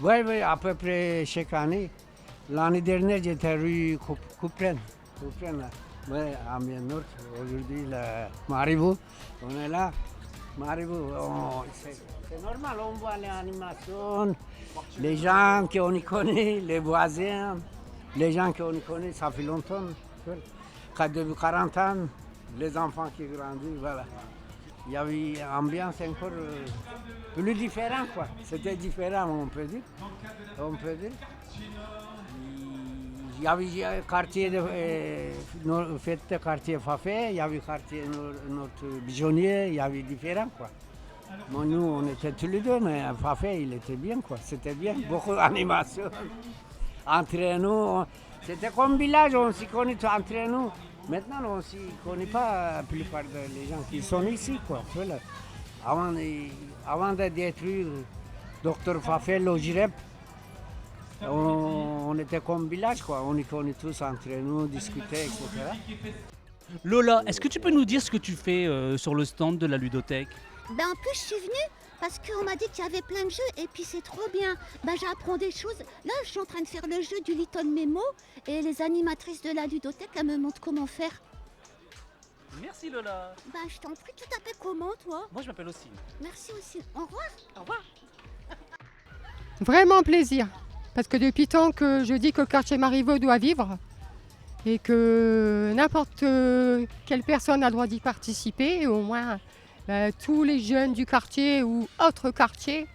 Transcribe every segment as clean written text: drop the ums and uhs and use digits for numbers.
Oui, oui, à peu près chaque année. L'année dernière, j'étais rue Coupren. Coupren, là. Ouais, à Mienne-Nord. Aujourd'hui, Marivaux, on est là. Marivaux, c'est normal, on voit les animations, les gens qu'on y connaît, les voisins, les gens qu'on y connaît, ça fait longtemps. Depuis 40 ans, les enfants qui grandissent, voilà. Il y avait une ambiance encore plus différente, quoi. C'était différent, on peut dire. On peut dire. Il y avait un quartier fête de quartier Fafé, il y avait quartier notre pigeonnier, il y avait différent, quoi. Bon, nous, on était tous les deux, mais Fafé, il était bien, quoi. C'était bien, beaucoup d'animation. Entre nous, c'était comme village, on s'y connaît entre nous. Maintenant, on ne s'y connaît pas la plupart des gens qui sont ici, quoi. Voilà. Avant de détruire Dr Fafel au Girep, on était comme village, quoi. On y connaît tous entre nous, discuter, etc. Lola, est-ce que tu peux nous dire ce que tu fais sur le stand de la ludothèque? Ben en plus je suis venue parce qu'on m'a dit qu'il y avait plein de jeux et puis c'est trop bien. Ben j'apprends des choses. Là je suis en train de faire le jeu du Little Memo et les animatrices de la ludothèque elles me montrent comment faire. Merci Lola. Ben je t'en prie, tu t'appelles comment toi? Moi je m'appelle aussi. Merci aussi. Au revoir. Au revoir. Vraiment plaisir. Parce que depuis tant que je dis que le quartier Marivaux doit vivre et que n'importe quelle personne a le droit d'y participer, au moins tous les jeunes du quartier ou autres quartiers,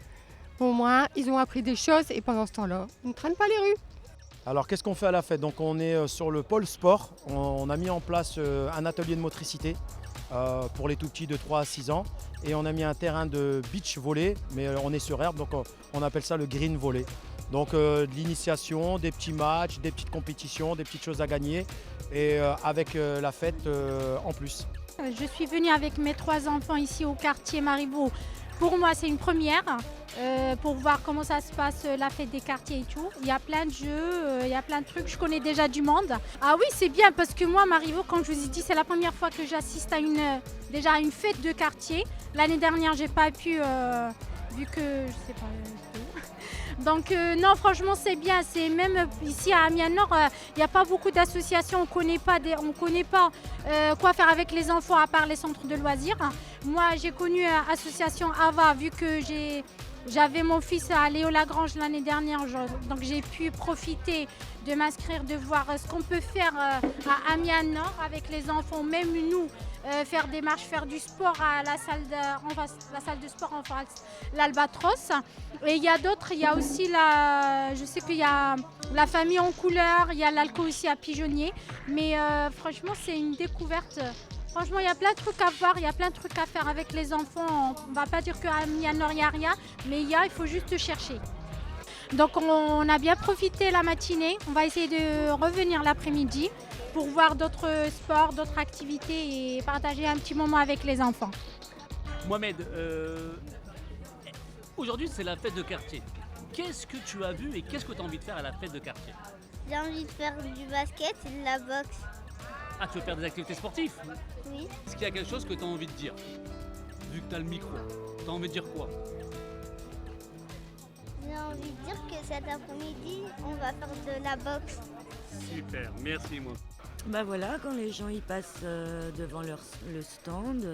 au moins ils ont appris des choses et pendant ce temps-là, ils ne traînent pas les rues. Alors qu'est-ce qu'on fait à la fête? Donc on est sur le pôle sport, on a mis en place un atelier de motricité pour les tout petits de 3 à 6 ans et on a mis un terrain de beach volley, mais on est sur herbe, donc on appelle ça le green volley. Donc de l'initiation, des petits matchs, des petites compétitions, des petites choses à gagner et avec la fête en plus. Je suis venue avec mes 3 enfants ici au quartier Marivaux. Pour moi, c'est une première pour voir comment ça se passe, la fête des quartiers et tout. Il y a plein de jeux, il y a plein de trucs. Je connais déjà du monde. Ah oui, c'est bien parce que moi, Marivaux, comme je vous ai dit, c'est la première fois que j'assiste à déjà à une fête de quartier. L'année dernière, j'ai pas pu, vu que je sais pas. Donc non, franchement c'est bien. C'est même ici à Amiens-Nord, il n'y a pas beaucoup d'associations. On connaît pas quoi faire avec les enfants à part les centres de loisirs. Moi j'ai connu l'association AVA vu que j'avais mon fils à Léo Lagrange l'année dernière, donc j'ai pu profiter de m'inscrire, de voir ce qu'on peut faire à Amiens-Nord avec les enfants, même nous. Faire des marches, faire du sport à la salle de sport en face, l'Albatros. Et il y a d'autres, il y a aussi je sais qu'il y a la famille en couleur, il y a l'Alco aussi à Pigeonnier. Mais franchement, c'est une découverte. Franchement, il y a plein de trucs à voir, il y a plein de trucs à faire avec les enfants. On ne va pas dire qu'à Amiens-Nord, il n'y a rien, mais il faut juste chercher. Donc on a bien profité la matinée, on va essayer de revenir l'après-midi pour voir d'autres sports, d'autres activités et partager un petit moment avec les enfants. Mohamed, aujourd'hui c'est la fête de quartier. Qu'est-ce que tu as vu et qu'est-ce que tu as envie de faire à la fête de quartier? J'ai envie de faire du basket et de la boxe. Ah, tu veux faire des activités sportives? Oui. Est-ce qu'il y a quelque chose que tu as envie de dire? Vu que tu as le micro, tu as envie de dire quoi? J'ai envie de dire que cet après-midi, on va faire de la boxe. Super, merci moi. Bah voilà, quand les gens y passent devant le stand,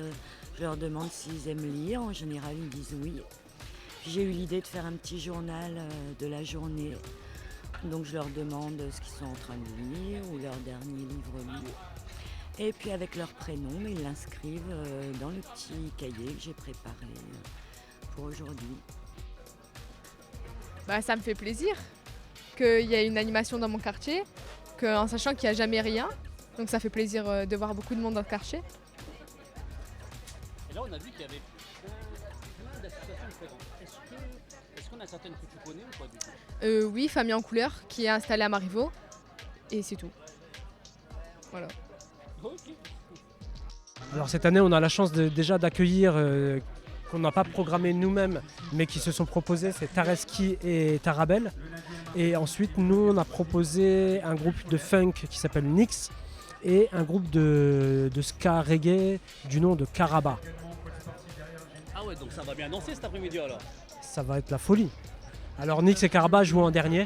je leur demande s'ils aiment lire. En général, ils disent oui. Puis j'ai eu l'idée de faire un petit journal de la journée. Donc je leur demande ce qu'ils sont en train de lire ou leur dernier livre lu. Et puis avec leur prénom, ils l'inscrivent dans le petit cahier que j'ai préparé pour aujourd'hui. Bah, ça me fait plaisir qu'il y ait une animation dans mon quartier, en sachant qu'il n'y a jamais rien. Donc ça fait plaisir de voir beaucoup de monde dans le quartier. Et là on a vu qu'il y avait plein d'associations différentes. Est-ce qu'on a certaines que tu connais ou pas du tout? Oui, Famille en couleur qui est installée à Marivaux. Et c'est tout. Voilà. Ok. Alors cette année on a la chance déjà d'accueillir qu'on n'a pas programmé nous-mêmes, mais qui se sont proposés, c'est Tareski et Tarabel. Et ensuite, nous, on a proposé un groupe de funk qui s'appelle Nix et un groupe de ska reggae du nom de Karaba. Ah ouais, donc ça va bien danser cet après-midi alors? Ça va être la folie. Alors Nix et Caraba jouent en dernier,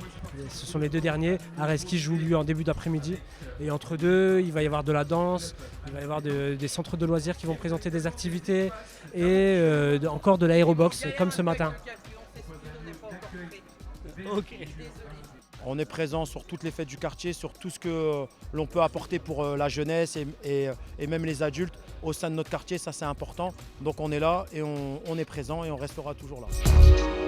ce sont les deux derniers. Areski joue lui en début d'après-midi. Et entre deux, il va y avoir de la danse, il va y avoir des centres de loisirs qui vont présenter des activités et encore de l'aérobox, comme ce matin. Ok. On est présent sur toutes les fêtes du quartier, sur tout ce que l'on peut apporter pour la jeunesse et même les adultes au sein de notre quartier, ça c'est important. Donc on est là et on est présent et on restera toujours là.